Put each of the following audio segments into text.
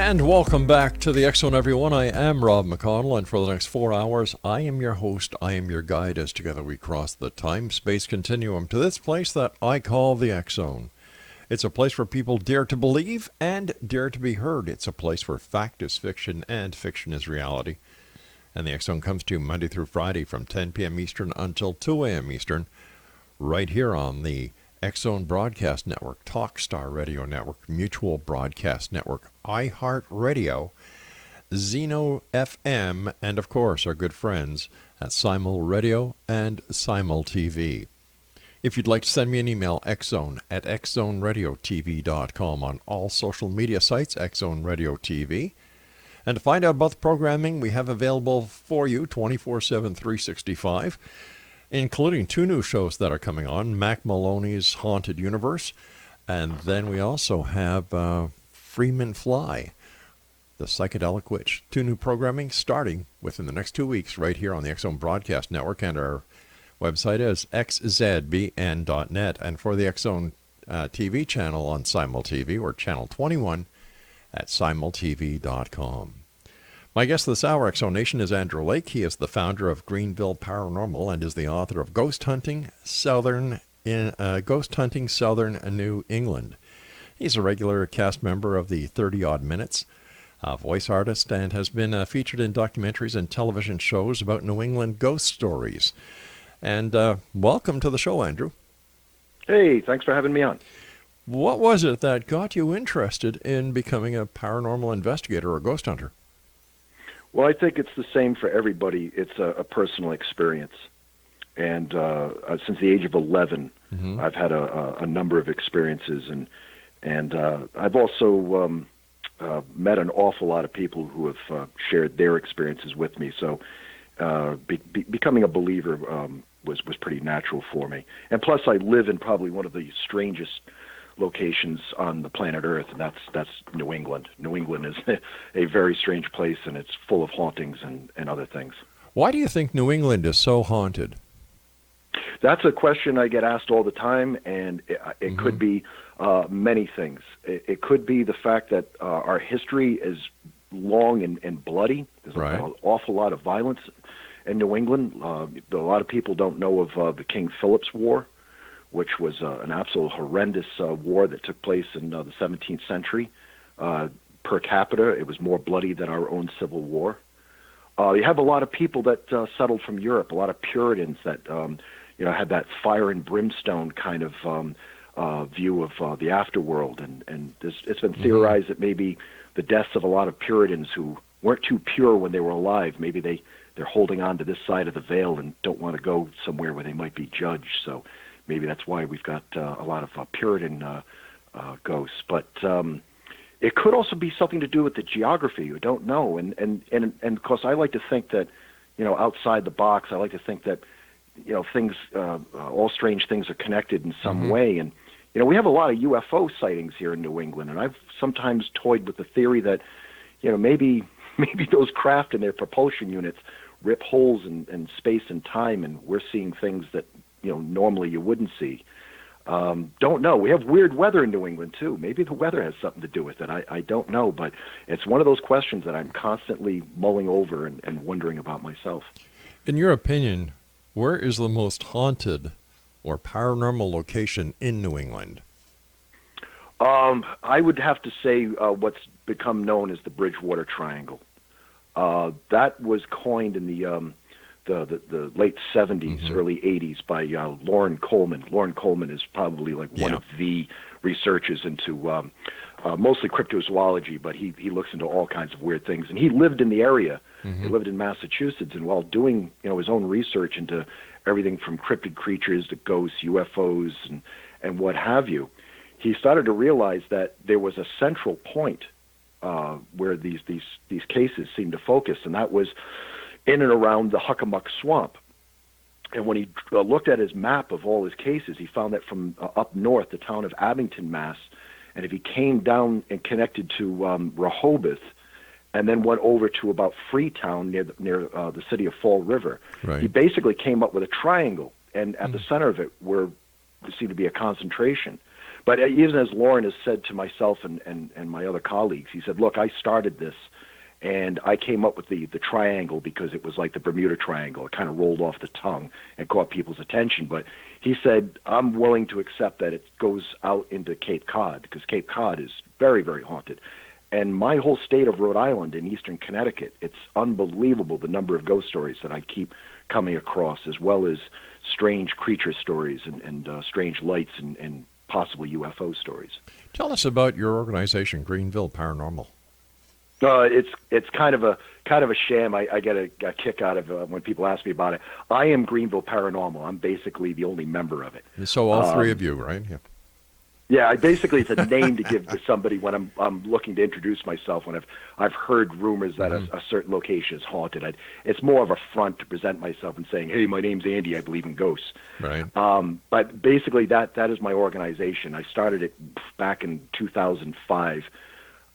And welcome back to the X Zone, everyone. I am Rob McConnell, and for the next 4 hours, I am your host, I am your guide, as together we cross the time-space continuum to this place that I call the X Zone. It's a place where people dare to believe and dare to be heard. It's a place where fact is fiction and fiction is reality. And the X Zone comes to you Monday through Friday from 10 p.m. Eastern until 2 a.m. Eastern, right here on the X Zone Broadcast Network, Talkstar Radio Network, Mutual Broadcast Network, iHeartRadio, Zeno FM, and of course our good friends at Simul Radio and Simul TV. If you'd like to send me an email, xzone@xzoneradiotv.com, on all social media sites, Xzone Radio TV. And to find out about the programming we have available for you 24/7, 365, including 2 new shows that are coming on, Mac Maloney's Haunted Universe, and then we also have Freeman Fly, the Psychedelic Witch. 2 new programming starting within the next 2 weeks right here on the X Zone Broadcast Network, and our website is xzbn.net. And for the X Zone TV channel on Simul TV, or Channel 21 at simultv.com. My guest this hour, X Zone Nation, is Andrew Lake. He is the founder of Greenville Paranormal and is the author of Ghost Hunting Southern New England. He's a regular cast member of the 30-odd Minutes, a voice artist, and has been featured in documentaries and television shows about New England ghost stories. And welcome to the show, Andrew. Hey, thanks for having me on. What was it that got you interested in becoming a paranormal investigator or ghost hunter? Well, I think it's the same for everybody. It's a personal experience. And since the age of 11, I've had a number of experiences. And I've also met an awful lot of people who have shared their experiences with me. So becoming a believer was pretty natural for me. And plus, I live in probably one of the strangest locations on the planet Earth, and that's New England. New England is a very strange place, and it's full of hauntings and other things. Why do you think New England is so haunted? That's a question I get asked all the time, and it could be many things. It could be the fact that our history is long and bloody. There's an awful lot of violence in New England. A lot of people don't know of the King Philip's War, which was an absolute horrendous war that took place in the 17th century. Per capita, it was more bloody than our own Civil War. You have a lot of people that settled from Europe, a lot of Puritans that had that fire and brimstone kind of view of the afterworld, and it's been theorized that maybe the deaths of a lot of Puritans who weren't too pure when they were alive, maybe they're holding on to this side of the veil and don't want to go somewhere where they might be judged. So maybe that's why we've got a lot of Puritan ghosts. But it could also be something to do with the geography. You don't know. And of course, I like to think that, outside the box, I like to think that, things, all strange things are connected in some way. And, we have a lot of UFO sightings here in New England. And I've sometimes toyed with the theory that, maybe those craft and their propulsion units rip holes in space and time, and we're seeing things that, normally you wouldn't see. Don't know. We have weird weather in New England, too. Maybe the weather has something to do with it. I don't know, but it's one of those questions that I'm constantly mulling over and wondering about myself. In your opinion, where is the most haunted or paranormal location in New England? I would have to say what's become known as the Bridgewater Triangle. That was coined in the late 70s, early 80s by Lauren Coleman. Lauren Coleman is probably one of the researchers into mostly cryptozoology, but he looks into all kinds of weird things. And he lived in the area. He lived in Massachusetts, and while doing his own research into everything from cryptid creatures to ghosts, UFOs, and what have you, he started to realize that there was a central point where these cases seemed to focus, and that was in and around the Huckamuck Swamp. And when he looked at his map of all his cases, he found that from up north, the town of Abington, Mass., and if he came down and connected to Rehoboth, and then went over to about Freetown near the city of Fall River, he basically came up with a triangle, and at the center of it there seemed to be a concentration. But even as Lauren has said to myself and my other colleagues, he said, look, I started this, and I came up with the triangle because it was like the Bermuda Triangle. It kind of rolled off the tongue and caught people's attention. But he said, I'm willing to accept that it goes out into Cape Cod, because Cape Cod is very, very haunted. And my whole state of Rhode Island and eastern Connecticut, it's unbelievable the number of ghost stories that I keep coming across, as well as strange creature stories and strange lights and possibly UFO stories. Tell us about your organization, Greenville Paranormal. It's kind of a sham. I get a kick out of when people ask me about it. I am Greenville Paranormal. I'm basically the only member of it. So all three of you, right? Yeah. Yeah, basically it's a name to give to somebody when I'm looking to introduce myself. When I've heard rumors that a certain location is haunted, it's more of a front to present myself and saying, "Hey, my name's Andy. I believe in ghosts." Right. But basically that is my organization. I started it back in 2005.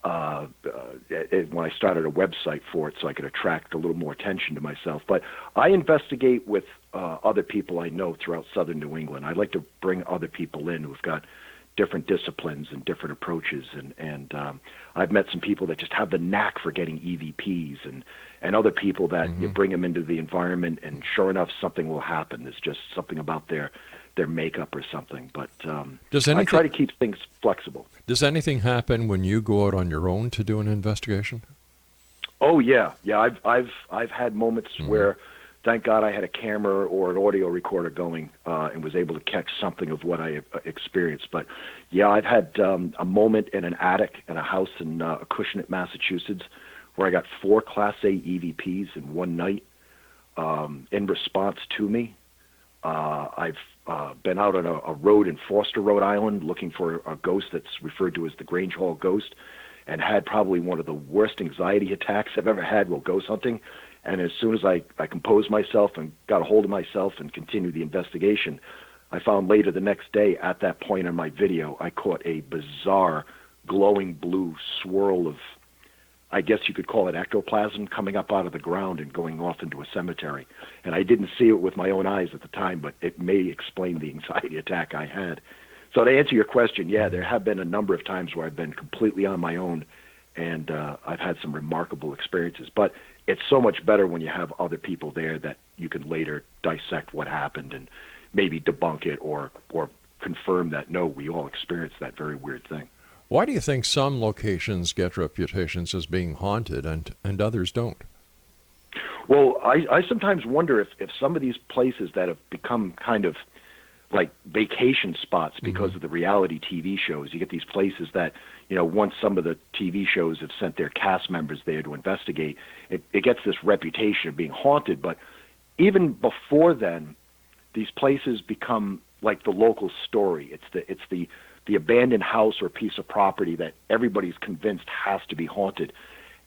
When I started a website for it so I could attract a little more attention to myself. But I investigate with other people I know throughout southern New England. I like to bring other people in who've got different disciplines and different approaches. And I've met some people that just have the knack for getting EVPs and other people that you bring them into the environment and sure enough, something will happen. There's just something about their makeup or something. But I try to keep things flexible. Does anything happen when you go out on your own to do an investigation? Oh yeah. I've had moments where, thank God, I had a camera or an audio recorder going and was able to catch something of what I experienced. But yeah, I've had a moment in an attic in a house in Acushnet, Massachusetts, where I got 4 Class A EVPs in one night in response to me. I've been out on a road in Foster, Rhode Island, looking for a ghost that's referred to as the Grange Hall ghost, and had probably one of the worst anxiety attacks I've ever had while ghost hunting. And as soon as I composed myself and got a hold of myself and continued the investigation, I found later the next day at that point in my video, I caught a bizarre glowing blue swirl of, I guess you could call it ectoplasm, coming up out of the ground and going off into a cemetery. And I didn't see it with my own eyes at the time, but it may explain the anxiety attack I had. So to answer your question, yeah, there have been a number of times where I've been completely on my own, and I've had some remarkable experiences. But it's so much better when you have other people there that you can later dissect what happened and maybe debunk it or confirm that, no, we all experienced that very weird thing. Why do you think some locations get reputations as being haunted and others don't? Well, I sometimes wonder if some of these places that have become kind of like vacation spots because of the reality TV shows, you get these places that, once some of the TV shows have sent their cast members there to investigate, it gets this reputation of being haunted. But even before then, these places become like the local story. It's the abandoned house or piece of property that everybody's convinced has to be haunted.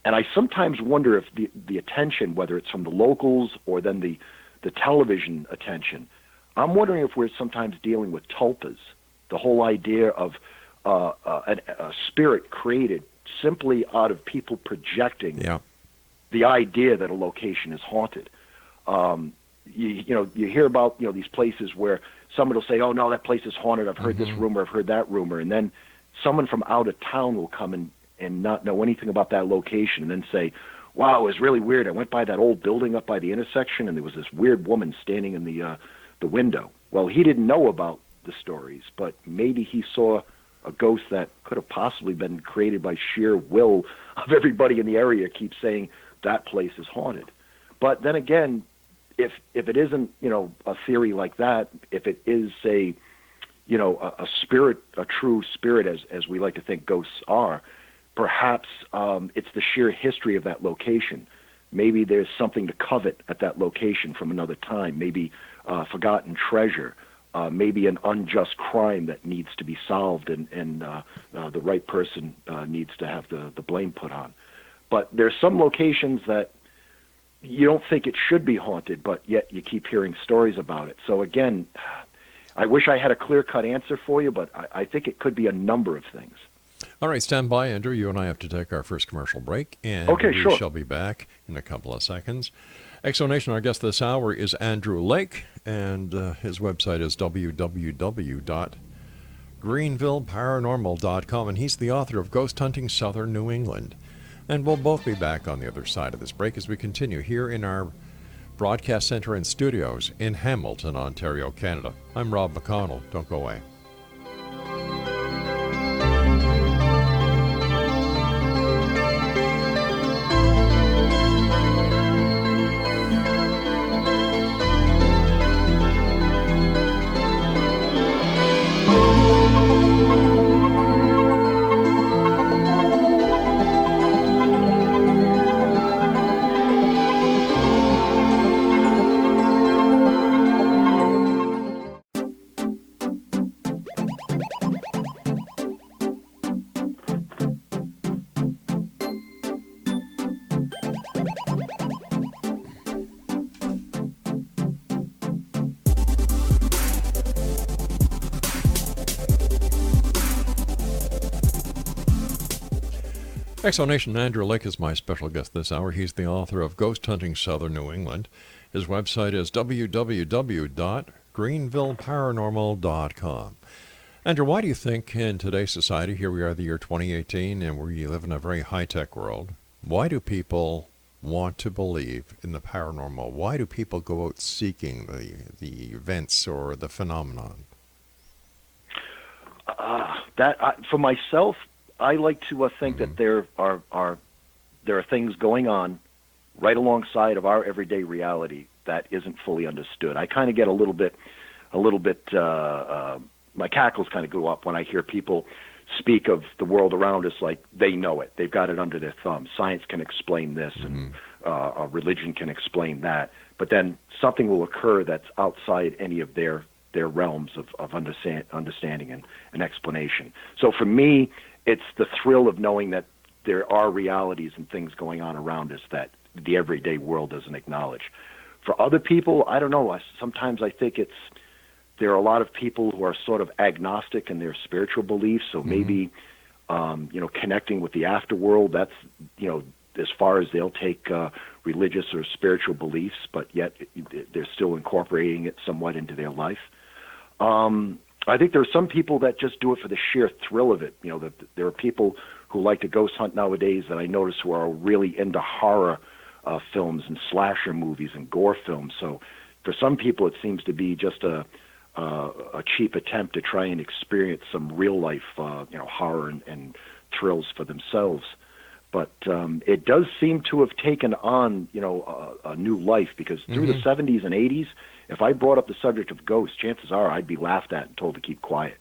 And I sometimes wonder if the attention, whether it's from the locals or then the television attention, I'm wondering if we're sometimes dealing with tulpas, the whole idea of a spirit created simply out of people projecting the idea that a location is haunted. You hear about these places where someone will say, "Oh no, that place is haunted. I've heard this rumor. I've heard that rumor," and then someone from out of town will come and not know anything about that location, and then say, "Wow, it was really weird. I went by that old building up by the intersection, and there was this weird woman standing in the window." Well, he didn't know about the stories, but maybe he saw a ghost that could have possibly been created by sheer will of everybody in the area keep saying that place is haunted. But then again, if it isn't, a theory like that, if it is a spirit, a true spirit, as we like to think ghosts are, perhaps it's the sheer history of that location. Maybe there's something to covet at that location from another time. Maybe forgotten treasure. Maybe an unjust crime that needs to be solved, and the right person needs to have the blame put on. But there's some locations that you don't think it should be haunted, but yet you keep hearing stories about it. So again, I wish I had a clear-cut answer for you, but I think it could be a number of things. All right, stand by, Andrew. You and I have to take our first commercial break, and okay, we shall be back in a couple of seconds. Exonation, our guest this hour is Andrew Lake, and his website is www.greenvillepark.com. greenvilleparanormal.com, and he's the author of Ghost Hunting Southern New England. And we'll both be back on the other side of this break as we continue here in our broadcast center and studios in Hamilton, Ontario, Canada. I'm Rob McConnell. Don't go away. Exonation Andrew Lake is my special guest this hour. He's the author of Ghost Hunting Southern New England. His website is www.greenvilleparanormal.com. Andrew, why do you think in today's society, here we are the year 2018, and we live in a very high-tech world, why do people want to believe in the paranormal? Why do people go out seeking the events or the phenomenon? For myself, I like to think that there are things going on right alongside of our everyday reality that isn't fully understood. I kind of get a little bit. My cackles kind of go up when I hear people speak of the world around us like they know it. They've got it under their thumb. Science can explain this, and religion can explain that. But then something will occur that's outside any of their realms of understanding and explanation. So for me, it's the thrill of knowing that there are realities and things going on around us that the everyday world doesn't acknowledge. For other people, I don't know. Sometimes I think there are a lot of people who are sort of agnostic in their spiritual beliefs. So maybe, connecting with the afterworld, that's, as far as they'll take religious or spiritual beliefs, but yet they're still incorporating it somewhat into their life. I think there are some people that just do it for the sheer thrill of it. There are people who like to ghost hunt nowadays that I notice who are really into horror films and slasher movies and gore films. So for some people, it seems to be just a cheap attempt to try and experience some real life, horror and thrills for themselves. But it does seem to have taken on, a new life, because through the 70s and 80s, if I brought up the subject of ghosts, chances are I'd be laughed at and told to keep quiet.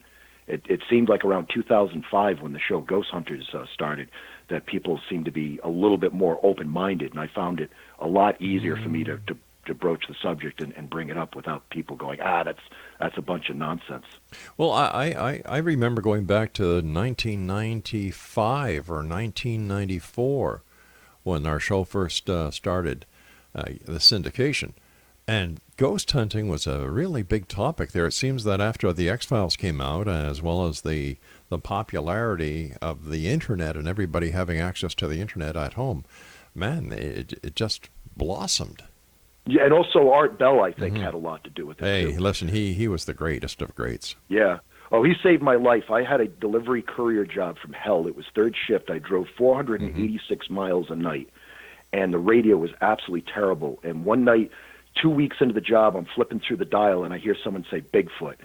It seemed like around 2005, when the show Ghost Hunters started, that people seemed to be a little bit more open-minded, and I found it a lot easier for me to broach the subject and bring it up without people going, that's a bunch of nonsense. Well, I remember going back to 1995 or 1994 when our show first started, the syndication. And ghost hunting was a really big topic there. It seems that after the X-Files came out, as well as the popularity of the Internet and everybody having access to the Internet at home, man, it just blossomed. Yeah, and also Art Bell, I think, had a lot to do with it, Hey, too. listen, he was the greatest of greats. Yeah. Oh, he saved my life. I had a delivery courier job from hell. It was third shift. I drove 486 miles a night, and the radio was absolutely terrible. And one night, 2 weeks into the job, I'm flipping through the dial, and I hear someone say Bigfoot.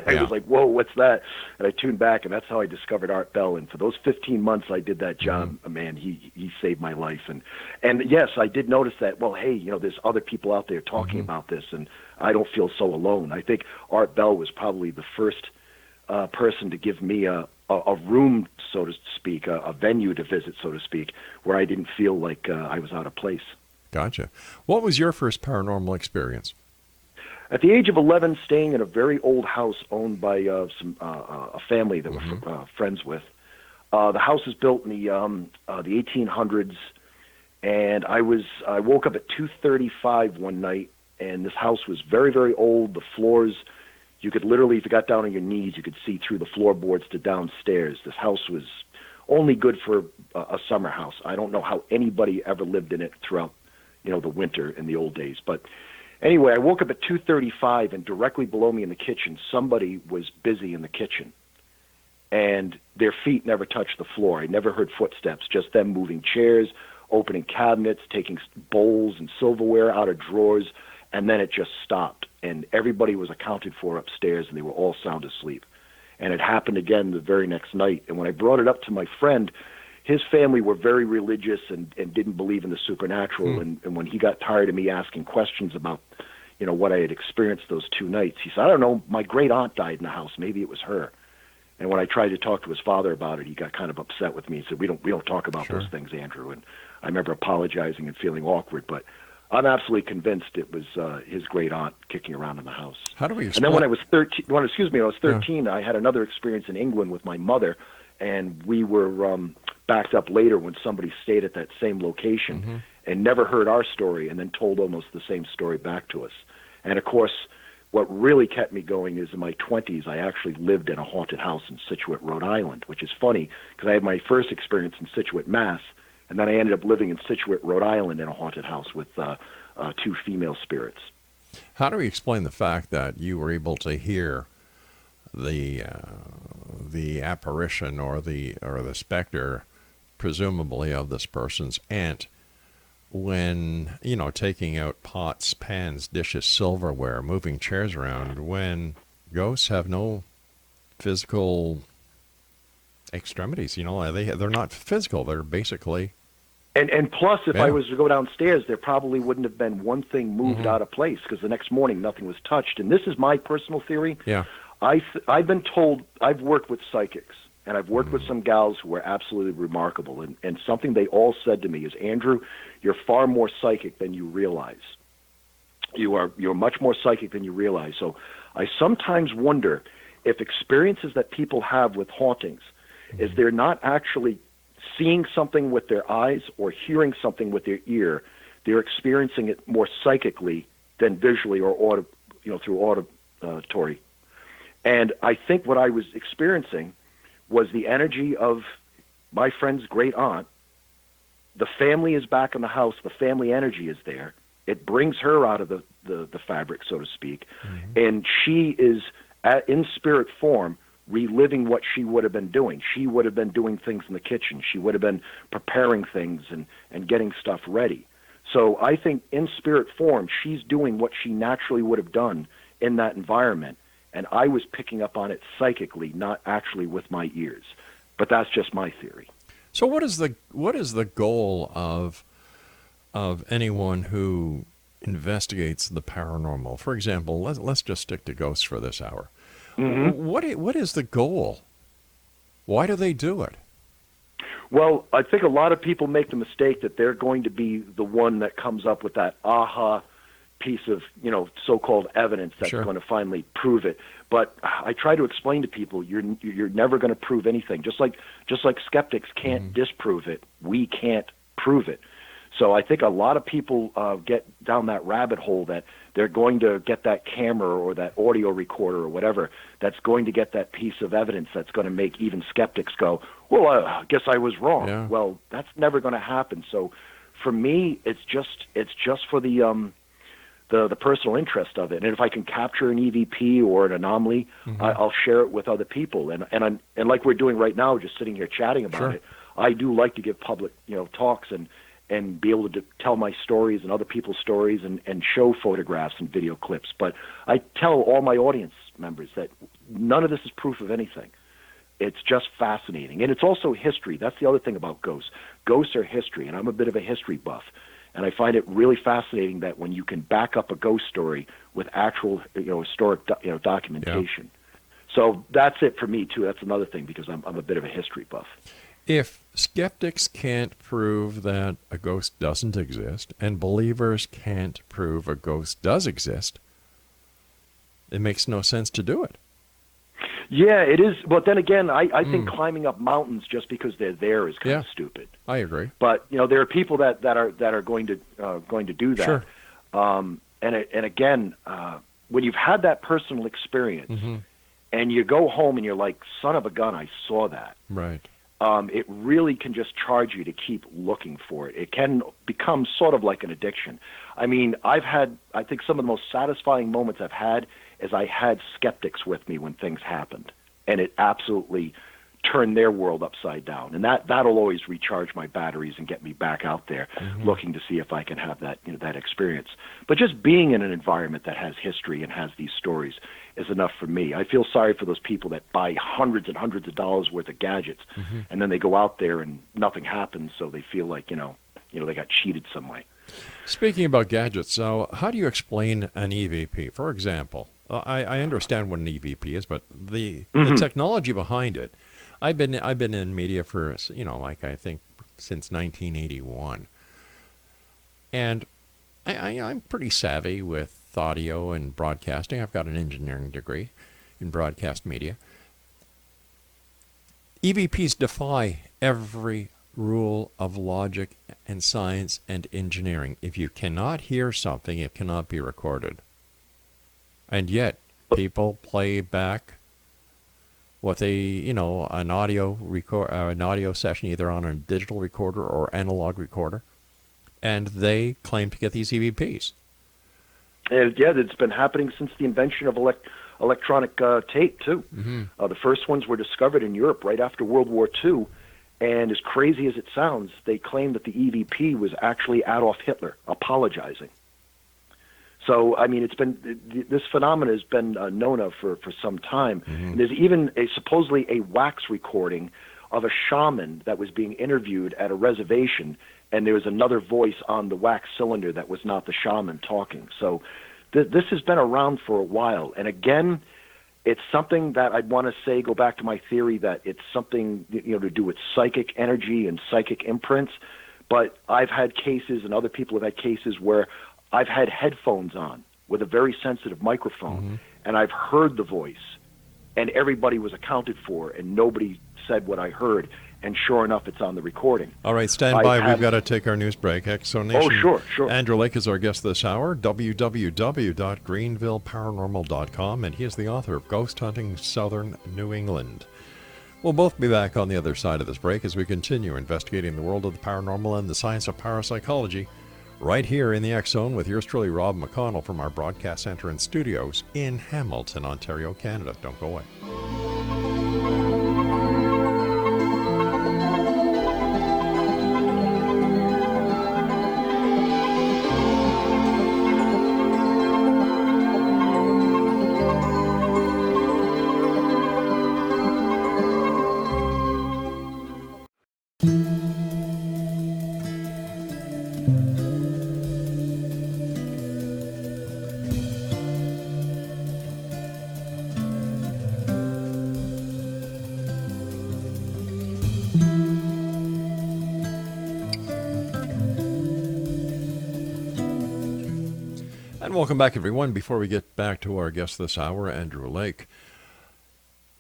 I was like, whoa, what's that? And I tuned back, and that's how I discovered Art Bell. And for those 15 months I did that job, man, he saved my life. And yes, I did notice that, well, hey, there's other people out there talking about this, and I don't feel so alone. I think Art Bell was probably the first person to give me a room, so to speak, a venue to visit, so to speak, where I didn't feel like I was out of place. Gotcha. What was your first paranormal experience? At the age of 11, staying in a very old house owned by a family that we're friends with. The house was built in the 1800s, and I woke up at 2:35 one night, and this house was very, very old. The floors, you could literally, if you got down on your knees, you could see through the floorboards to downstairs. This house was only good for a summer house. I don't know how anybody ever lived in it throughout, the winter in the old days. But anyway, I woke up at 2:35, and directly below me in the kitchen, somebody was busy in the kitchen. and their feet never touched the floor. I never heard footsteps, just them moving chairs, opening cabinets, taking bowls and silverware out of drawers, and then it just stopped. And everybody was accounted for upstairs, and they were all sound asleep. And it happened again the very next night. And when I brought it up to my friend, his family were very religious and didn't believe in the supernatural. And when he got tired of me asking questions about, what I had experienced those 2 nights, he said, I don't know, my great aunt died in the house. Maybe it was her. And when I tried to talk to his father about it, he got kind of upset with me. He said, we don't talk about those things, Andrew. And I remember apologizing and feeling awkward, but I'm absolutely convinced it was his great aunt kicking around in the house. How do we explain? And then when I was 13, I had another experience in England with my mother, and we were backed up later when somebody stayed at that same location and never heard our story, and then told almost the same story back to us. And of course, what really kept me going is in my 20s, I actually lived in a haunted house in Scituate, Rhode Island, which is funny because I had my first experience in Scituate, Mass., and then I ended up living in Scituate, Rhode Island in a haunted house with 2 female spirits. How do we explain the fact that you were able to hear the apparition or the specter, presumably of this person's aunt, when, taking out pots, pans, dishes, silverware, moving chairs around, when ghosts have no physical extremities? They're not physical. They're basically... And plus, if I was to go downstairs, there probably wouldn't have been one thing moved out of place, because the next morning nothing was touched. And this is my personal theory. Yeah. I've been told, I've worked with psychics, and I've worked with some gals who were absolutely remarkable. And something they all said to me is, Andrew, you're far more psychic than you realize. You're much more psychic than you realize. So I sometimes wonder if experiences that people have with hauntings is they're not actually seeing something with their eyes or hearing something with their ear. They're experiencing it more psychically than visually or through auditory. And I think what I was experiencing was the energy of my friend's great aunt. The family is back in the house. The family energy is there. It brings her out of the fabric, so to speak. And she is in spirit form reliving what she would have been doing. She would have been doing things in the kitchen. She would have been preparing things and getting stuff ready. So I think in spirit form, she's doing what she naturally would have done in that environment. And I was picking up on it psychically, not actually with my ears. But that's just my theory. So what is the goal of anyone who investigates the paranormal? For example, let's just stick to ghosts for this hour. What is the goal? Why do they do it? Well, I think a lot of people make the mistake that they're going to be the one that comes up with that aha piece of, so-called evidence that's going to finally prove it. But I try to explain to people, you're never going to prove anything. Just like skeptics can't disprove it, we can't prove it. So I think a lot of people get down that rabbit hole that they're going to get that camera or that audio recorder or whatever that's going to get that piece of evidence that's going to make even skeptics go, well, I guess I was wrong. Yeah. Well, that's never going to happen. So for me, it's just for the personal interest of it. And if I can capture an EVP or an anomaly, I'll share it with other people. And like we're doing right now, just sitting here chatting about it, I do like to give public, talks and be able to tell my stories and other people's stories and show photographs and video clips. But I tell all my audience members that none of this is proof of anything. It's just fascinating. And it's also history. That's the other thing about ghosts. Ghosts are history, and I'm a bit of a history buff. And I find it really fascinating that when you can back up a ghost story with actual, historic, documentation. Yeah. So that's it for me, too. That's another thing, because I'm a bit of a history buff. If skeptics can't prove that a ghost doesn't exist, and believers can't prove a ghost does exist, it makes no sense to do it. Yeah, it is. But then again, I think climbing up mountains just because they're there is kind of stupid. I agree. But there are people that are going to do that. Sure. And again, when you've had that personal experience, and you go home and you're like, son of a gun, I saw that. Right. It really can just charge you to keep looking for it. It can become sort of like an addiction. I mean, I think some of the most satisfying moments I've had is I had skeptics with me when things happened. And it absolutely turn their world upside down. And that'll always recharge my batteries and get me back out there looking to see if I can have that, that experience. But just being in an environment that has history and has these stories is enough for me. I feel sorry for those people that buy hundreds and hundreds of dollars worth of gadgets and then they go out there and nothing happens, so they feel like, they got cheated some way. Speaking about gadgets, so how do you explain an EVP? For example, I understand what an EVP is, but the technology behind it. I've been in media for I think since 1981, and I'm pretty savvy with audio and broadcasting. I've got an engineering degree in broadcast media. EVPs defy every rule of logic and science and engineering. If you cannot hear something, it cannot be recorded. And yet, people play back what an audio session either on a digital recorder or analog recorder, and they claim to get these EVPs. Yeah, it's been happening since the invention of electronic tape, too. The first ones were discovered in Europe right after World War II, and as crazy as it sounds, they claim that the EVP was actually Adolf Hitler apologizing. So, I mean, this phenomenon has been known of for some time. And there's even supposedly a wax recording of a shaman that was being interviewed at a reservation, and there was another voice on the wax cylinder that was not the shaman talking. So this has been around for a while. And again, it's something that I'd want to say, go back to my theory that it's something to do with psychic energy and psychic imprints. But I've had cases, and other people have had cases, where I've had headphones on with a very sensitive microphone, and I've heard the voice, and everybody was accounted for, and nobody said what I heard, and sure enough, it's on the recording. All right, stand by. We've got to take our news break. Exonation. Oh, sure. Andrew Lake is our guest this hour, www.greenvilleparanormal.com, and he is the author of Ghost Hunting Southern New England. We'll both be back on the other side of this break as we continue investigating the world of the paranormal and the science of parapsychology, right here in the X Zone with yours truly, Rob McConnell, from our broadcast center and studios in Hamilton, Ontario, Canada. Don't go away. And welcome back, everyone. Before we get back to our guest this hour, Andrew Lake,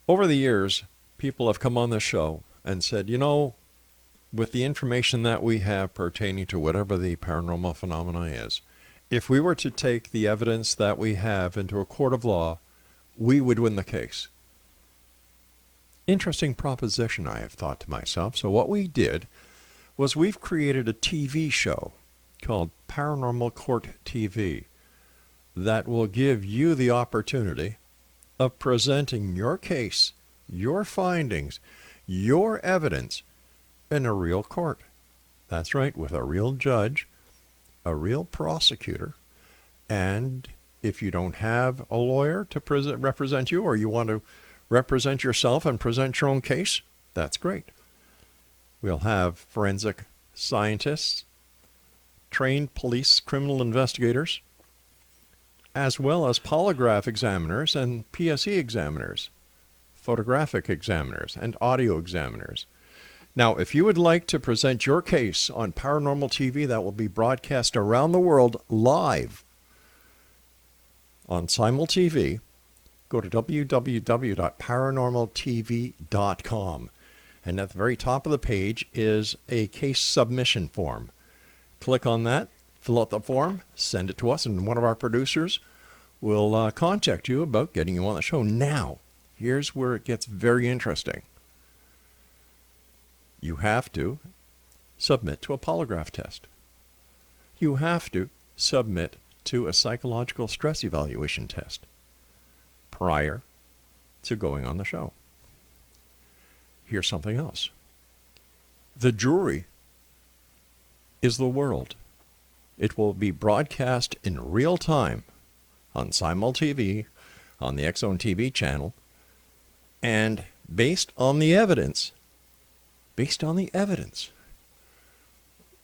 over the years, people have come on the show and said, with the information that we have pertaining to whatever the paranormal phenomena is, if we were to take the evidence that we have into a court of law, we would win the case. Interesting proposition, I have thought to myself. So what we did was we've created a TV show called Paranormal Court TV that will give you the opportunity of presenting your case, your findings, your evidence in a real court. That's right, with a real judge, a real prosecutor, and if you don't have a lawyer to represent you, or you want to represent yourself and present your own case, that's great. We'll have forensic scientists, trained police criminal investigators, as well as polygraph examiners and PSE examiners, photographic examiners, and audio examiners. Now, if you would like to present your case on Paranormal TV, that will be broadcast around the world live on Simul TV, go to www.paranormaltv.com. And at the very top of the page is a case submission form. Click on that, fill out the form, send it to us, and one of our producers will contact you about getting you on the show. Now, here's where it gets very interesting. You have to submit to a polygraph test. You have to submit to a psychological stress evaluation test prior to going on the show. here's something else. The jury is the world. It will be broadcast in real time on Simul TV, on the X-Zone TV channel, and based on the evidence,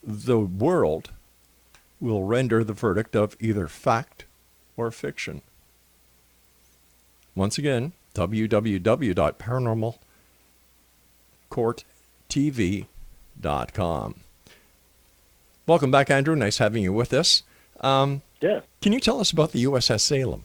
the world will render the verdict of either fact or fiction. Once again, www.paranormalcourttv.com. Welcome back, Andrew. Nice having you with us. Yeah. Can you tell us about the USS Salem?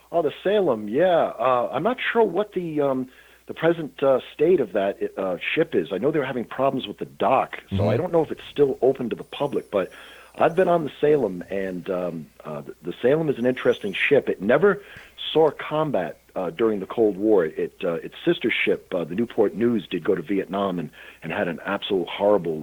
Oh, the Salem, yeah. I'm not sure what the present state of that ship is. I know they were having problems with the dock, so I don't know if it's still open to the public. But I've been on the Salem, and the Salem is an interesting ship. It never saw combat during the Cold War. Its sister ship, the Newport News, did go to Vietnam and had an absolute horrible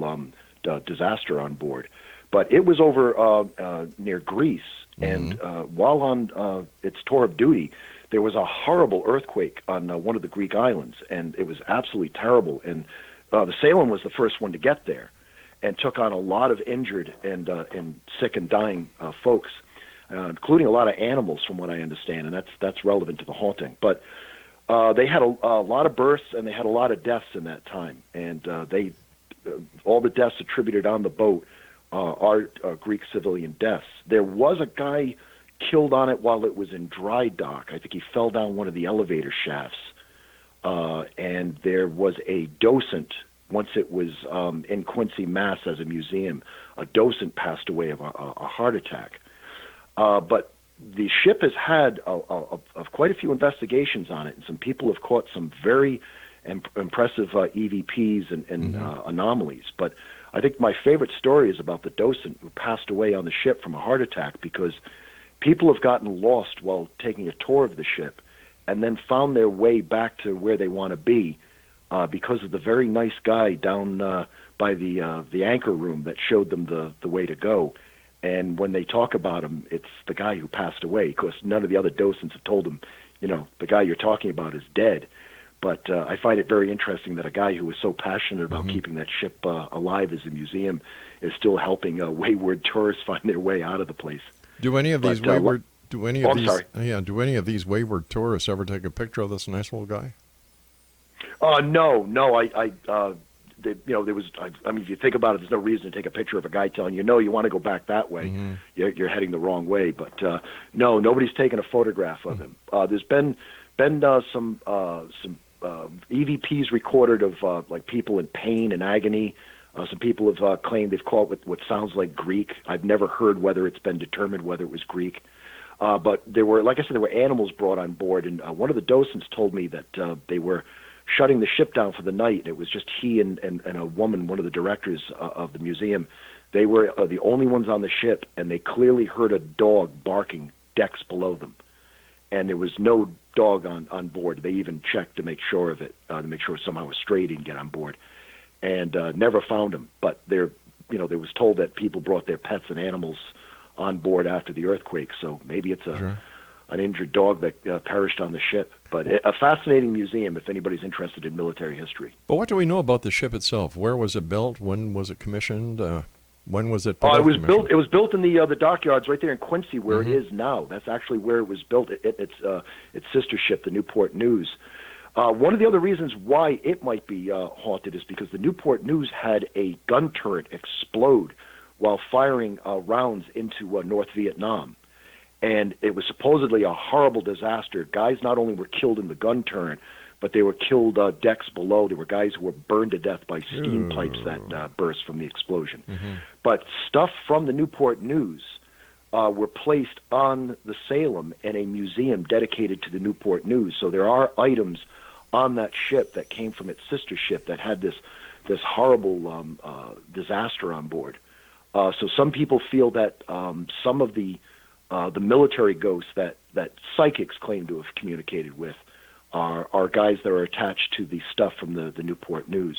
disaster on board. But it was over near Greece, and while on its tour of duty, there was a horrible earthquake on one of the Greek islands, and it was absolutely terrible. And the Salem was the first one to get there, and took on a lot of injured and sick and dying folks, including a lot of animals, from what I understand, and that's relevant to the haunting. But they had a lot of births, and they had a lot of deaths in that time, and all the deaths attributed on the boat are Greek civilian deaths. There was a guy killed on it while it was in dry dock. I think he fell down one of the elevator shafts. And there was a docent, once it was in Quincy, Mass, as a museum, a docent passed away of a heart attack. But the ship has had quite a few investigations on it, and some people have caught some very impressive EVPs and anomalies. But I think my favorite story is about the docent who passed away on the ship from a heart attack, because people have gotten lost while taking a tour of the ship and then found their way back to where they want to be because of the very nice guy down by the anchor room that showed them the way to go. And when they talk about him, it's the guy who passed away, because none of the other docents have told him, the guy you're talking about is dead. But I find it very interesting that a guy who was so passionate about keeping that ship alive as a museum is still helping wayward tourists find their way out of the place. Do any of these wayward tourists ever take a picture of this nice little guy? No. There was. I mean, if you think about it, there's no reason to take a picture of a guy telling you, no, you want to go back that way. You're heading the wrong way. But no, nobody's taken a photograph of him. There's been some EVPs recorded of like people in pain and agony. Some people have claimed they've caught what sounds like Greek. I've never heard whether it's been determined whether it was Greek. But there were, like I said, there were animals brought on board, and one of the docents told me that they were shutting the ship down for the night. It was just he and a woman, one of the directors of the museum. They were the only ones on the ship, and they clearly heard a dog barking decks below them. And there was no dog on board. They even checked to make sure of it, to make sure somehow a stray didn't get on board. And never found him. But there was told that people brought their pets and animals on board after the earthquake. So maybe it's an injured dog that perished on the ship. But a fascinating museum if anybody's interested in military history. But what do we know about the ship itself? Where was it built? When was it commissioned? When was it? It was built. It was built in the dockyards right there in Quincy, where it is now. That's actually where it was built. Its sister ship, the Newport News. One of the other reasons why it might be haunted is because the Newport News had a gun turret explode while firing rounds into North Vietnam. And it was supposedly a horrible disaster. Guys not only were killed in the gun turret, but they were killed decks below. There were guys who were burned to death by steam pipes that burst from the explosion. But stuff from the Newport News were placed on the Salem in a museum dedicated to the Newport News. So there are items on that ship that came from its sister ship that had this horrible disaster on board. So some people feel that some of the military ghosts that psychics claim to have communicated with are guys that are attached to the stuff from the Newport News.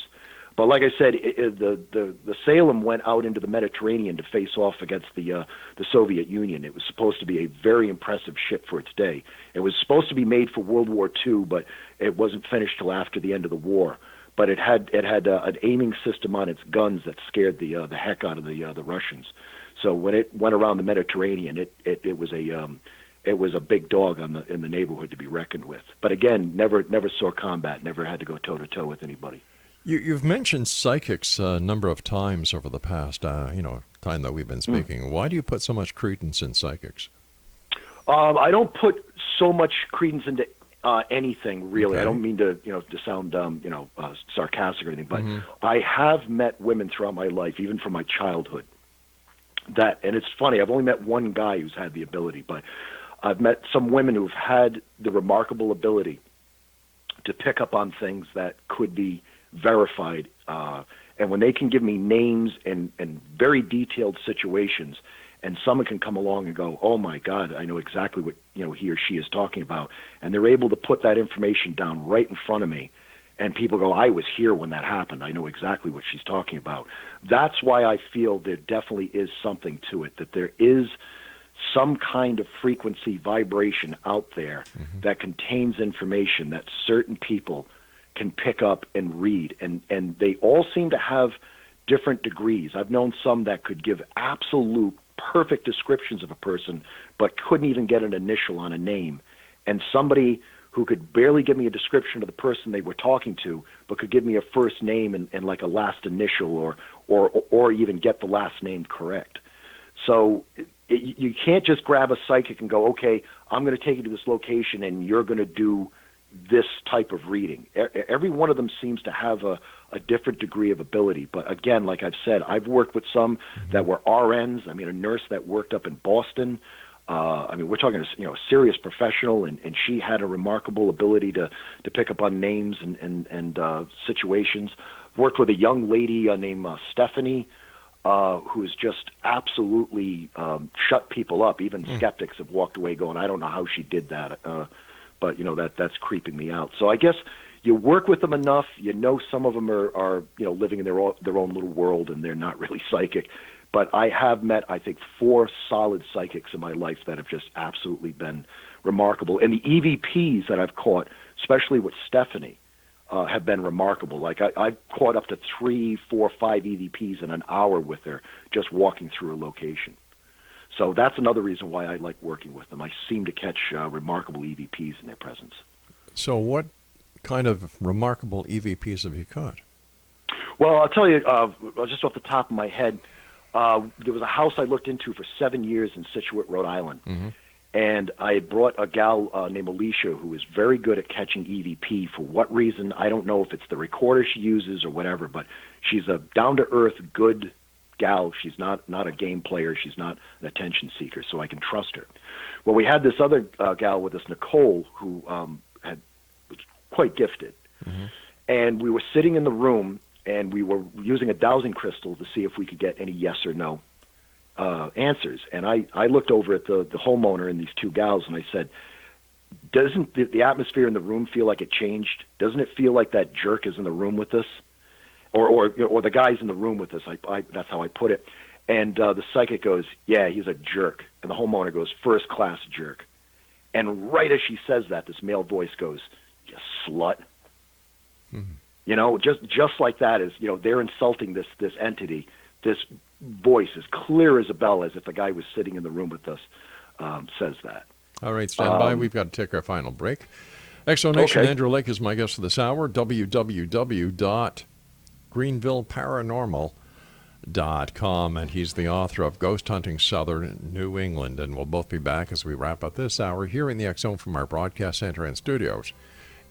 But like I said, the Salem went out into the Mediterranean to face off against the Soviet Union. It was supposed to be a very impressive ship for its day. It was supposed to be made for World War II, but it wasn't finished till after the end of the war. But it had an aiming system on its guns that scared the heck out of the Russians. So when it went around the Mediterranean, it was a big dog in the neighborhood to be reckoned with. But again, never saw combat, never had to go toe to toe with anybody. You've mentioned psychics a number of times over the past time that we've been speaking. Why do you put so much credence in psychics? I don't put so much credence into anything, really. Okay. I don't mean to sound sarcastic or anything, but I have met women throughout my life, even from my childhood. And it's funny, I've only met one guy who's had the ability, but I've met some women who've had the remarkable ability to pick up on things that could be verified. And when they can give me names and very detailed situations, and someone can come along and go, oh my God, I know exactly what he or she is talking about, and they're able to put that information down right in front of me, and people go, I was here when that happened. I know exactly what she's talking about. That's why I feel there definitely is something to it, that there is some kind of frequency vibration out there that contains information that certain people can pick up and read. And they all seem to have different degrees. I've known some that could give absolute perfect descriptions of a person, but couldn't even get an initial on a name. And somebody who could barely give me a description of the person they were talking to, but could give me a first name and like a last initial or even get the last name correct. So you can't just grab a psychic and go, okay, I'm going to take you to this location and you're going to do this type of reading. Every one of them seems to have a different degree of ability. But again, like I've said, I've worked with some that were RNs. I mean, a nurse that worked up in Boston. We're talking a serious professional, and she had a remarkable ability to pick up on names and situations. Worked with a young lady named Stephanie, who's just absolutely shut people up. Even skeptics have walked away going, I don't know how she did that. But that's creeping me out. So I guess you work with them enough. Some of them are living in their own little world, and they're not really psychic. But I have met, I think, 4 solid psychics in my life that have just absolutely been remarkable. And the EVPs that I've caught, especially with Stephanie, have been remarkable. Like I've caught up to 3, 4, 5 EVPs in an hour with her, just walking through a location. So that's another reason why I like working with them. I seem to catch remarkable EVPs in their presence. So what kind of remarkable EVPs have you caught? Well, I'll tell you, just off the top of my head, there was a house I looked into for 7 years in Scituate, Rhode Island. And I had brought a gal named Alicia who is very good at catching EVP. For what reason, I don't know if it's the recorder she uses or whatever, but she's a down-to-earth, good gal. She's not a game player. She's not an attention seeker, so I can trust her. Well, we had this other gal with us, Nicole, who was quite gifted. And we were sitting in the room, and we were using a dowsing crystal to see if we could get any yes or no answers. And I looked over at the homeowner and these 2 gals, and I said, doesn't the atmosphere in the room feel like it changed? Doesn't it feel like that jerk is in the room with us? Or the guy's in the room with us. That's how I put it. And the psychic goes, yeah, he's a jerk. And the homeowner goes, first class jerk. And right as she says that, this male voice goes, you slut. Just like that is, they're insulting this entity. This voice is clear as a bell, as if the guy was sitting in the room with us, says that. All right, stand by. We've got to take our final break. Exonation, okay. Andrew Lake is my guest for this hour. www.greenvilleparanormal.com, and he's the author of Ghost Hunting Southern New England. And we'll both be back as we wrap up this hour here in the X Zone from our broadcast center and studios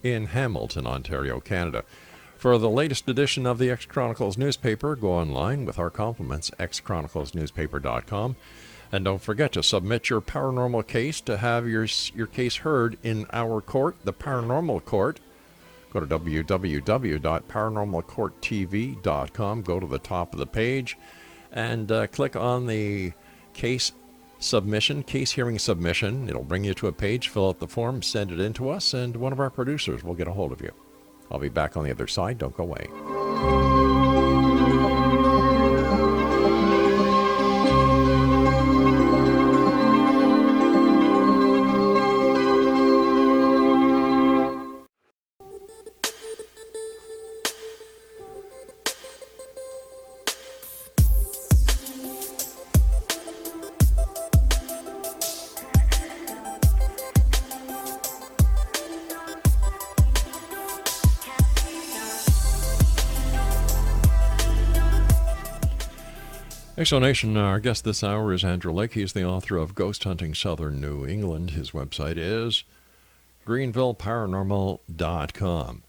in Hamilton, Ontario, Canada. For the latest edition of the X Chronicles newspaper, go online with our compliments, xchroniclesnewspaper.com. And don't forget to submit your paranormal case to have your case heard in our court, the Paranormal Court. Go to www.paranormalcourttv.com. Go to the top of the page and click on the case hearing submission. It'll bring you to a page. Fill out the form, send it in to us, and one of our producers will get a hold of you. I'll be back on the other side. Don't go away. Explanation, our guest this hour is Andrew Lake. He's the author of Ghost Hunting Southern New England. His website is greenvilleparanormal.com.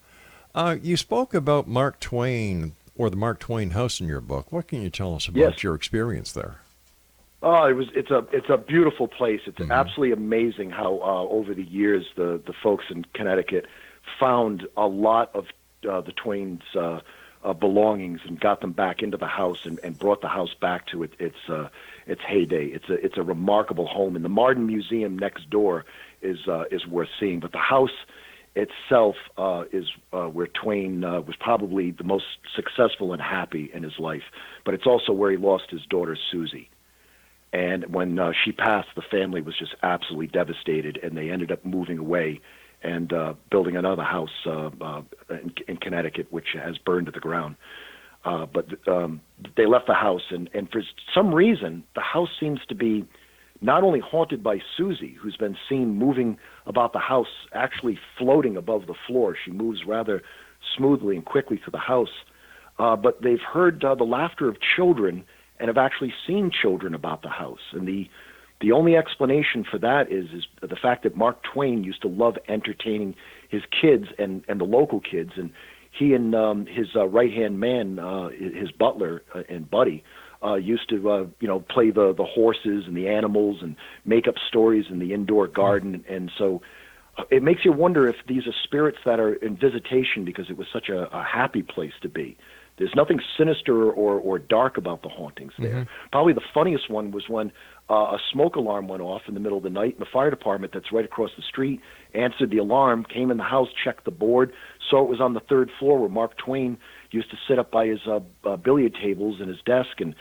You spoke about Mark Twain, or the Mark Twain house in your book. What can you tell us about your experience there? Oh, it's a beautiful place. It's absolutely amazing how over the years the folks in Connecticut found a lot of the Twains' belongings and got them back into the house and brought the house back to its heyday. It's a remarkable home, and the Marden Museum next door is worth seeing. But the house itself is where Twain was probably the most successful and happy in his life. But it's also where he lost his daughter Susie. And when she passed, the family was just absolutely devastated, and they ended up moving away and building another house in Connecticut, which has burned to the ground. But they left the house, and for some reason, the house seems to be not only haunted by Susie, who's been seen moving about the house, actually floating above the floor. She moves rather smoothly and quickly through the house. But they've heard the laughter of children and have actually seen children about the house. And the only explanation for that is the fact that Mark Twain used to love entertaining his kids and the local kids. And he and his right-hand man, his butler and buddy, used to play the horses and the animals and make up stories in the indoor garden. And so it makes you wonder if these are spirits that are in visitation because it was such a happy place to be. There's nothing sinister or dark about the hauntings there. Probably the funniest one was when a smoke alarm went off in the middle of the night, and the fire department that's right across the street answered the alarm, came in the house, checked the board, saw it was on the third floor where Mark Twain used to sit up by his billiard tables and his desk and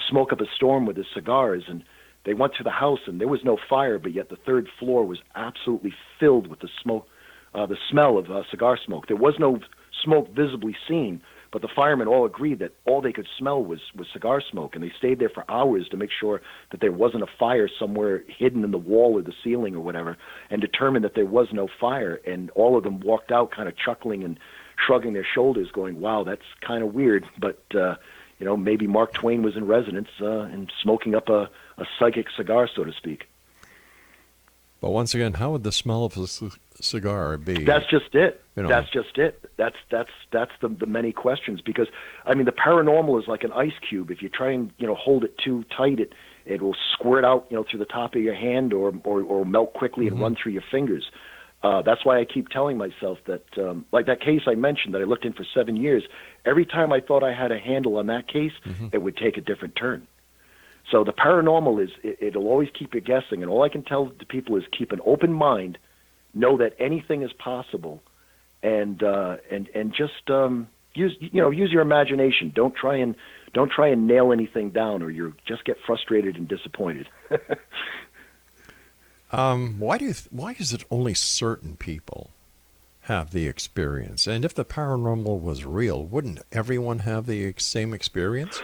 smoke up a storm with his cigars. And they went to the house, and there was no fire, but yet the third floor was absolutely filled with the smoke, the smell of cigar smoke. There was no smoke visibly seen, but the firemen all agreed that all they could smell was cigar smoke, and they stayed there for hours to make sure that there wasn't a fire somewhere hidden in the wall or the ceiling or whatever, and determined that there was no fire. And all of them walked out kind of chuckling and shrugging their shoulders, going, wow, that's kind of weird, but maybe Mark Twain was in residence and smoking up a psychic cigar, so to speak. But once again, how would the smell of a cigar be? That's just it. That's just it. That's the many questions, because I mean the paranormal is like an ice cube. If you try and hold it too tight, it will squirt out through the top of your hand or melt quickly and run through your fingers. That's why I keep telling myself that, like that case I mentioned that I looked in for 7 years, every time I thought I had a handle on that case, it would take a different turn. So the paranormal it'll always keep you guessing, and all I can tell the people is keep an open mind, know that anything is possible, and just use your imagiation. Don't try and nail anything down, or you'll just get frustrated and disappointed. Why is it only certain people have the experience? And if the paranormal was real, wouldn't everyone have the same experience?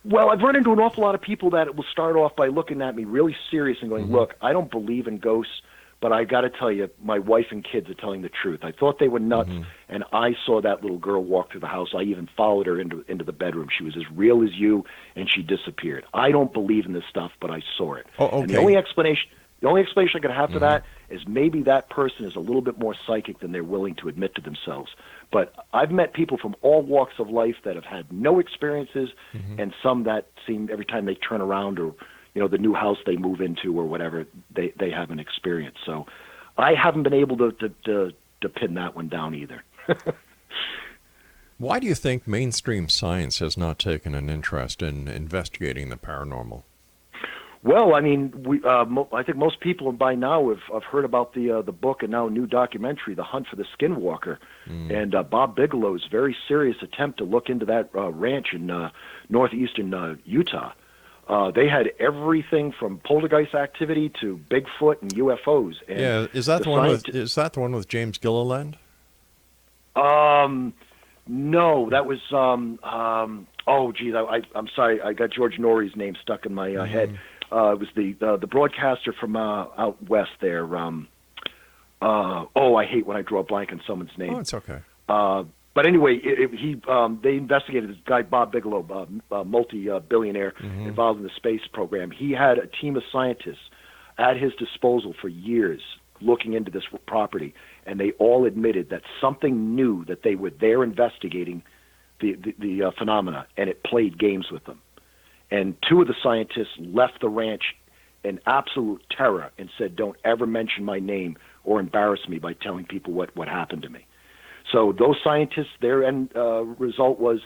Well, I've run into an awful lot of people that will start off by looking at me really serious and going, look, I don't believe in ghosts, but I got to tell you, my wife and kids are telling the truth. I thought they were nuts, and I saw that little girl walk through the house. I even followed her into the bedroom. She was as real as you, and she disappeared. I don't believe in this stuff, but I saw it. Oh, okay. And the only explanation I could have for that is maybe that person is a little bit more psychic than they're willing to admit to themselves. But I've met people from all walks of life that have had no experiences, and some that seem every time they turn around or the new house they move into or whatever, they have an experience. So I haven't been able to pin that one down either. Why do you think mainstream science has not taken an interest in investigating the paranormal? Well, I mean, I think most people by now have heard about the book and now new documentary, The Hunt for the Skinwalker, and Bob Bigelow's very serious attempt to look into that ranch in northeastern Utah. They had everything from poltergeist activity to Bigfoot and UFOs. And yeah, is that the one with James Gilliland? No, that was oh geez, I'm sorry, I got George Norrie's name stuck in my head. It was the broadcaster from out west there. I hate when I draw a blank on someone's name. Oh, it's okay. But anyway, they investigated this guy, Bob Bigelow, multi-billionaire involved in the space program. He had a team of scientists at his disposal for years looking into this property, and they all admitted that something new, that they were there investigating the phenomena, and it played games with them. And two of the scientists left the ranch in absolute terror and said, "Don't ever mention my name or embarrass me by telling people what happened to me." So those scientists, their end result was,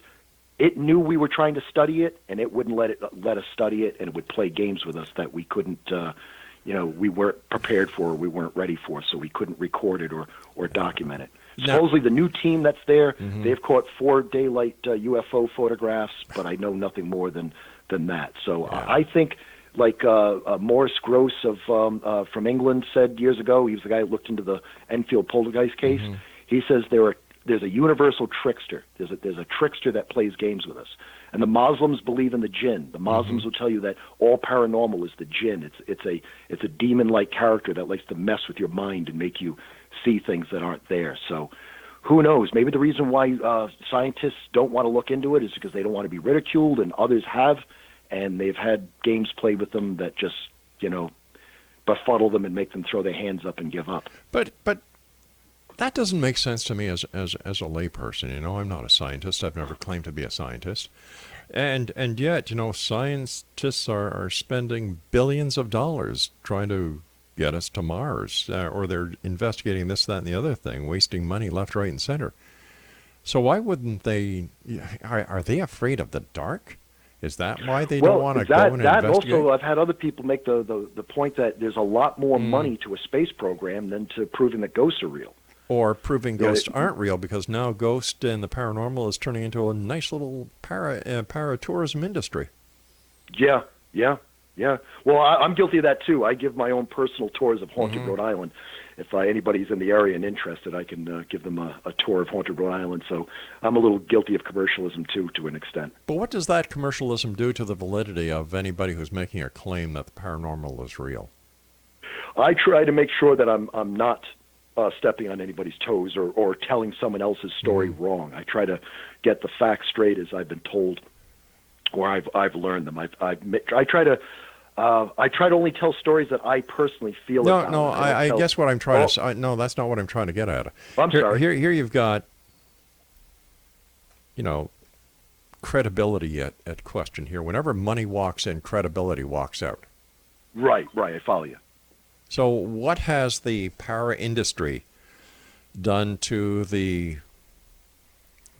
it knew we were trying to study it, and it wouldn't let us study it, and it would play games with us that we couldn't, we weren't prepared for, or we weren't ready for, so we couldn't record it or document it. Supposedly the new team that's there, they've caught 4 daylight UFO photographs, but I know nothing more than that. So I think, like Morris Gross from England said years ago, he was the guy who looked into the Enfield poltergeist case. He says there's a universal trickster. There's a trickster that plays games with us. And the Muslims believe in the jinn. The Muslims will tell you that all paranormal is the jinn. It's a demon-like character that likes to mess with your mind and make you see things that aren't there. So who knows? Maybe the reason why scientists don't want to look into it is because they don't want to be ridiculed, and others have, and they've had games played with them that just, befuddle them and make them throw their hands up and give up. But that doesn't make sense to me as a layperson. I'm not a scientist. I've never claimed to be a scientist. And yet, scientists are spending billions of dollars trying to get us to Mars, or they're investigating this, that, and the other thing, wasting money left, right, and center. So why wouldn't they? Are they afraid of the dark? Is that why they don't want to go and investigate? Also, I've had other people make the point that there's a lot more money to a space program than to proving that ghosts are real. Or proving ghosts aren't real, because now ghost and the paranormal is turning into a nice little para-tourism industry. Yeah. Well, I'm guilty of that too. I give my own personal tours of Haunted Rhode Island. If anybody's in the area and interested, I can give them a tour of Haunted Rhode Island. So I'm a little guilty of commercialism too, to an extent. But what does that commercialism do to the validity of anybody who's making a claim that the paranormal is real? I try to make sure that I'm not stepping on anybody's toes or telling someone else's story wrong. I try to get the facts straight as I've been told, or I've learned them. I try to only tell stories that I personally feel about. No, I guess what I'm trying to say. No, that's not what I'm trying to get at. I'm sorry. Here you've got, credibility at question here. Whenever money walks in, credibility walks out. Right. I follow you. So what has the para industry done to the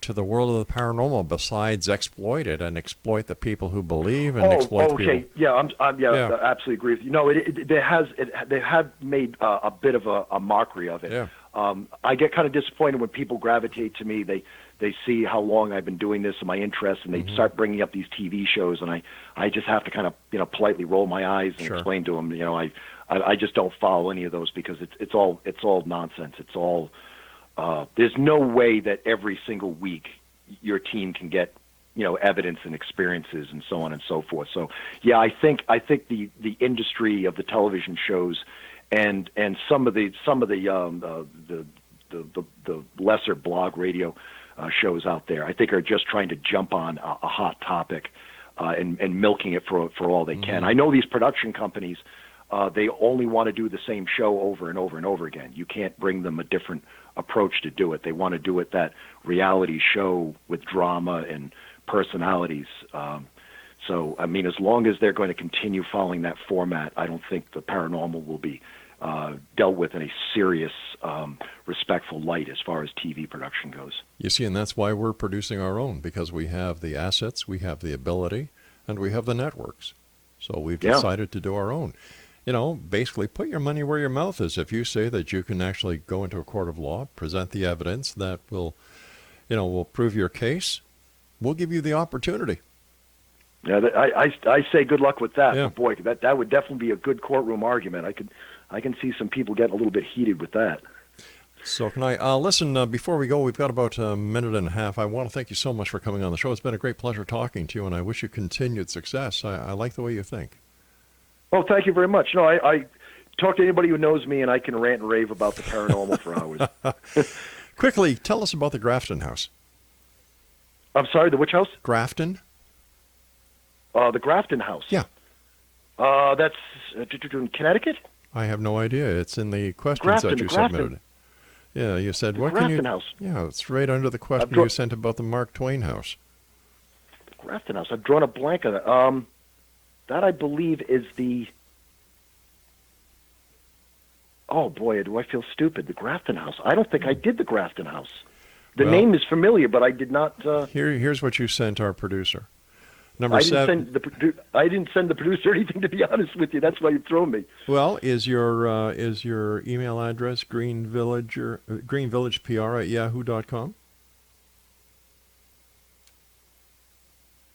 world of the paranormal besides exploit it and exploit the people who believe and exploit people? Yeah, I absolutely agree with you. No, they have made a bit of a mockery of it. Yeah. I get kind of disappointed when people gravitate to me. They see how long I've been doing this and my interest, and they start bringing up these TV shows, and I just have to kind of politely roll my eyes and explain to them. I just don't follow any of those because it's all nonsense. It's all there's no way that every single week your team can get evidence and experiences and so on and so forth. So yeah, I think the industry of the television shows and some of the lesser blog radio shows out there, I think, are just trying to jump on a hot topic and milking it for all they can. I know these production companies. They only want to do the same show over and over and over again. You can't bring them a different approach to do it. They want to do it that reality show with drama and personalities. So, as long as they're going to continue following that format, I don't think the paranormal will be dealt with in a serious, respectful light as far as TV production goes. You see, and that's why we're producing our own, because we have the assets, we have the ability, and we have the networks. So we've decided to do our own. Basically put your money where your mouth is. If you say that you can actually go into a court of law, present the evidence that will prove your case, we'll give you the opportunity. Yeah, I say good luck with that. Yeah. Boy, that would definitely be a good courtroom argument. I can see some people getting a little bit heated with that. So can I listen? Before we go, we've got about a minute and a half. I want to thank you so much for coming on the show. It's been a great pleasure talking to you, and I wish you continued success. I like the way you think. Well, thank you very much. No, I talk to anybody who knows me, and I can rant and rave about the paranormal for hours. Quickly, tell us about the Grafton House. I'm sorry, the which house? Grafton? The Grafton House. Yeah. That's in Connecticut? I have no idea. It's in the questions Grafton, that you submitted. Yeah, you said, The what can you... Grafton House. Yeah, it's right under the question you sent about the Mark Twain house. The Grafton House. I've drawn a blank on it. That, I believe, is the... Oh, boy, do I feel stupid. The Grafton House. I don't think I did the Grafton House. The name is familiar, but I did not... Here's what you sent our producer. I didn't send the producer anything, to be honest with you. That's why you've thrown me. Well, is your email address greenvillagepr@yahoo.com?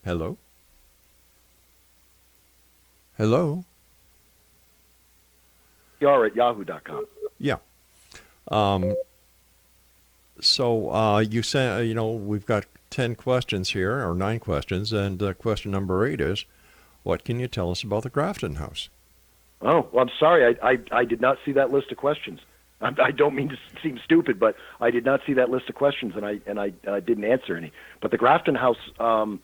Hello? Hello? PR@yahoo.com. Yeah. So you said, we've got 10 questions here, or 9 questions, and question number 8 is, what can you tell us about the Grafton House? Oh, well, I'm sorry. I did not see that list of questions. I don't mean to seem stupid, but I did not see that list of questions, and I didn't answer any. But the Grafton House, the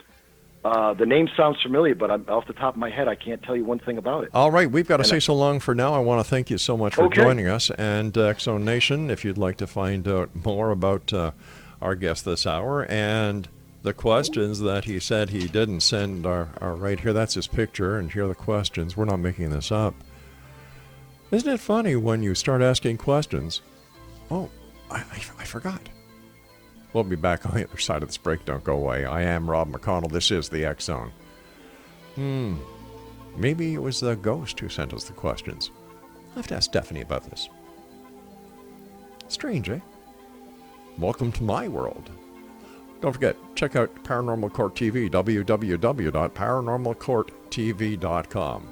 name sounds familiar, but off the top of my head, I can't tell you one thing about it. All right, we've got to say so long for now. I want to thank you so much for joining us. And X-Zone Nation, if you'd like to find out more about our guest this hour and the questions that he said he didn't send are right here. That's his picture, and here are the questions. We're not making this up. Isn't it funny when you start asking questions? Oh, I forgot. We'll be back on the other side of this break. Don't go away. I am Rob McConnell. This is the X-Zone. Maybe it was the ghost who sent us the questions. I'll have to ask Stephanie about this. Strange, eh? Welcome to my world. Don't forget, check out Paranormal Court TV, www.paranormalcourttv.com.